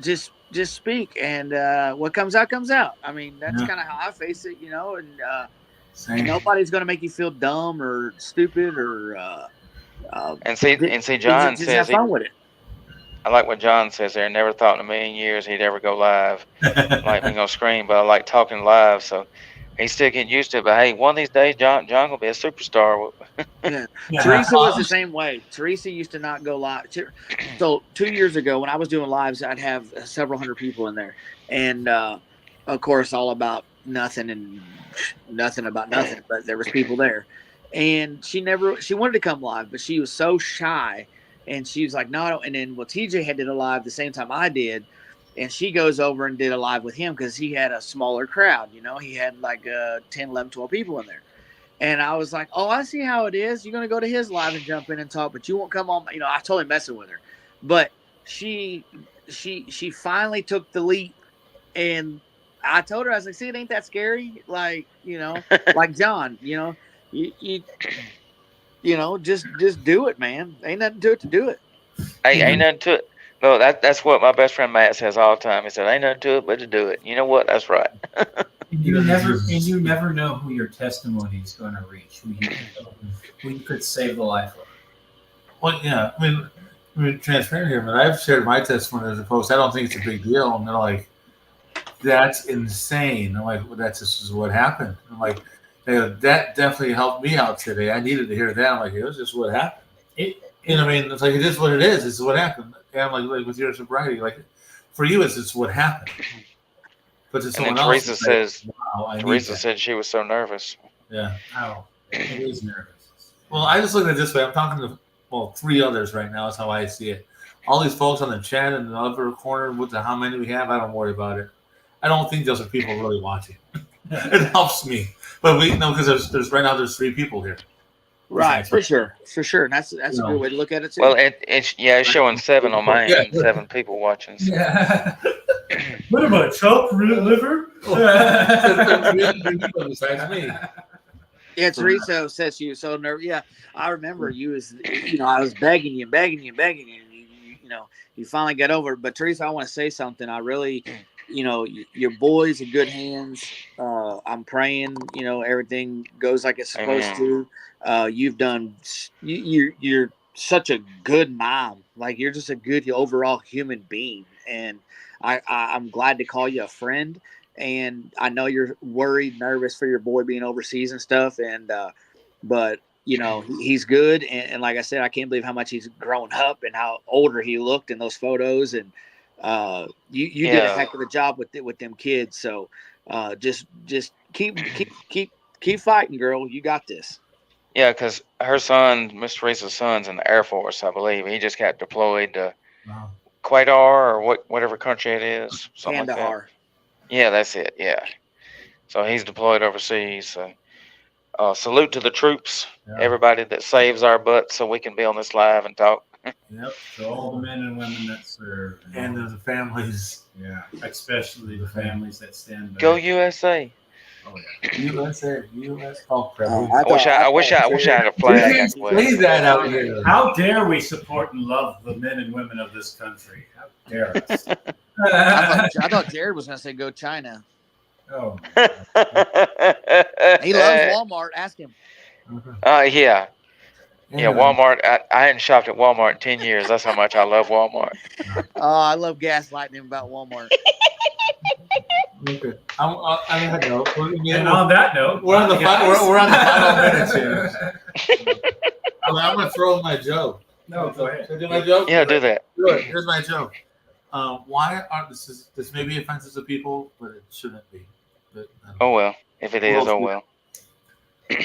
just speak, and what comes out comes out. I mean, that's kind of how I face it, and nobody's going to make you feel dumb or stupid or and see John just says have fun with it. I like what John says there. Never thought in a million years he'd ever go live. Like me gonna scream, but I like talking live, so he's still getting used to it. But hey, one of these days, John will be a superstar. Yeah. Teresa was the same way. Teresa used to not go live. So 2 years ago, when I was doing lives, I'd have several hundred people in there, and of course, all about nothing and nothing about nothing. But there was people there, and she wanted to come live, but she was so shy. And she was like, no. And then, TJ had did a live the same time I did. And she goes over and did a live with him because he had a smaller crowd. He had like 10, 11, 12 people in there. And I was like, oh, I see how it is. You're going to go to his live and jump in and talk, but you won't come on. I totally messing with her. But she finally took the leap. And I told her, I was like, see, it ain't that scary. Like, like John, just do it, man. Ain't nothing to it to do it. Hey, ain't nothing to it. No, that's what my best friend Matt says all the time. He said, ain't nothing to it but to do it. You know what? That's right. You never know who your testimony is going to reach, who you could save the life of. Well, yeah. I mean, transparent here, but I've shared my testimony as a post. I don't think it's a big deal. And they're like, that's insane. I'm like, well, this is what happened. I'm like, that definitely helped me out today. I needed to hear that. I'm like, it was just what happened. It's like, it is what it is. It's what happened. And I'm like with your sobriety, like for you, it's just what happened. But to someone else, Teresa said she was so nervous. Yeah. Oh, it is nervous. Well, I just look at it this way. I'm talking to 3 others right now. Is how I see it. All these folks on the chat in the other corner with how many we have, I don't worry about it. I don't think those are people really watching. It helps me. But we know because there's right now there's 3 people here. Right, for sure, and that's a good way to look at it too. Well, it's showing 7 on mine, 7 people watching. So. Yeah. What about chopped liver? Besides me. Yeah, Teresa says she was so nervous. Yeah, I remember you I was begging you, and you finally got over it. But Teresa, I want to say something. I really. Your boy's in good hands. I'm praying, everything goes like it's supposed to. You've done, you're such a good mom. Like you're just a good overall human being. And I'm glad to call you a friend. And I know you're worried, nervous for your boy being overseas and stuff. And, but he's good. And like I said, I can't believe how much he's grown up and how older he looked in those photos. And, you did a heck of a job with them kids. So just keep fighting, girl. You got this. Yeah, because her son, Miss Teresa's son's in the Air Force, I believe. He just got deployed to Qatar or whatever country it is. Something like that. Yeah, that's it. Yeah. So he's deployed overseas. So salute to the troops, everybody that saves our butts so we can be on this live and talk. Yep. To all the men and women that serve. And the families. yeah, especially the families that stand by. Go USA. Oh, yeah. USA. Oh, crap. I wish I had a We flag. can't I would. say that out here. How dare we support and love the men and women of this country? How dare us? I thought Jared was going to say go China. Oh, He loves Walmart. Ask him. Yeah. Yeah, Walmart. I hadn't shopped at Walmart in 10 years. That's how much I love Walmart. I love gaslighting him about Walmart. Okay. And on that note, we're on the final minutes here. I'm going to throw in my joke. No, go ahead. Should I do my joke? Yeah, do that. Good. Here's my joke. Why are this may be offensive to people, but it shouldn't be. But, Oh well. If it is, oh well.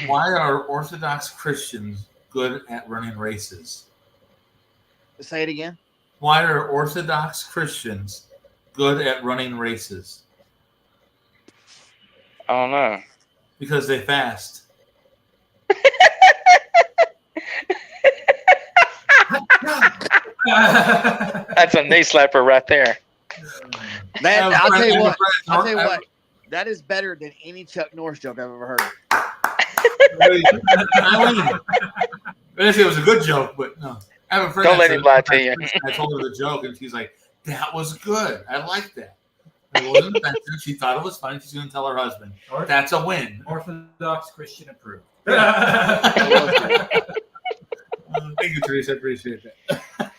Why are Orthodox Christians good at running races? Say it again. Why are Orthodox Christians good at running races? I don't know. Because they fast. That's a knee slapper right there. Man, I'll tell you what. That is better than any Chuck Norris joke I've ever heard. It was a good joke, but no. I have a friend. Don't let him lie to you. I told her the joke, and she's like, "That was good. I like that." It wasn't offensive. She thought it was funny. She's going to tell her husband. That's a win. Orthodox Christian approved. Thank you, Teresa. I appreciate that.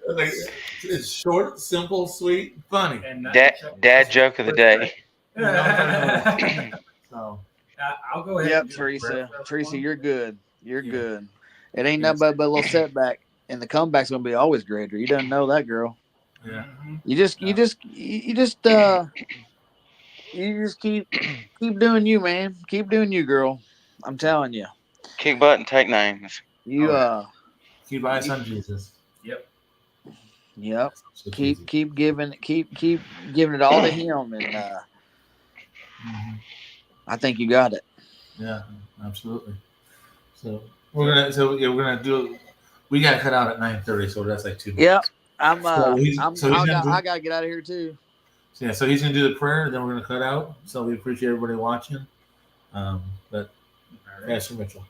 Like, it's short, simple, sweet, funny. Dad joke of the day. So I'll go ahead. Yep, Teresa. Teresa, you're good. You're good. It ain't nothing but a little setback, and the comeback's gonna be always greater. You don't know that, girl. yeah. You just keep doing you, man. Keep doing you, girl. I'm telling you. Kick butt and take names. You Keep eyes on Jesus. Yep. So Keep giving it all to him, and I think you got it. Yeah, absolutely. So we're gonna do. We got cut out at 9:30, so that's like 2 minutes. Yep. I gotta get out of here too. So, yeah, so he's gonna do the prayer, and then we're gonna cut out. So we appreciate everybody watching. But Pastor Mitchell.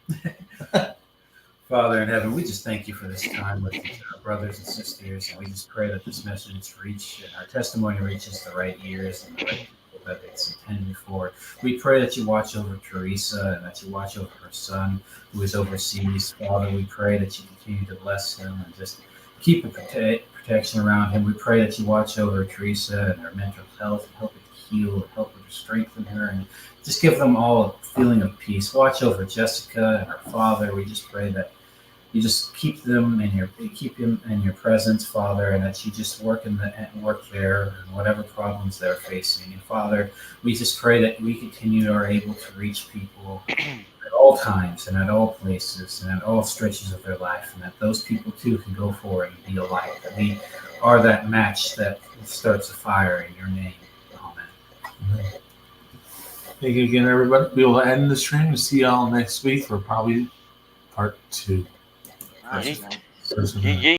Father in heaven, we just thank you for this time with our brothers and sisters, and we just pray that this message reach and our testimony reaches the right ears and the right people that it's intended for. We pray that you watch over Teresa and that you watch over her son who is overseas. Father, we pray that you continue to bless him and just keep a protection around him. We pray that you watch over Teresa and her mental health and help her to heal, help her to strengthen her, and just give them all a feeling of peace. Watch over Jessica and her father. We just pray that you just keep him in your presence, Father, and that you just work there and whatever problems they're facing. And Father, we just pray that we are able to reach people at all times and at all places and at all stretches of their life, and that those people too can go forward and be a light. That we are that match that starts a fire in your name. Amen. Thank you again, everybody. We will end the stream and see y'all next week for probably part 2. All right, Yeet. man. Person- Yeet.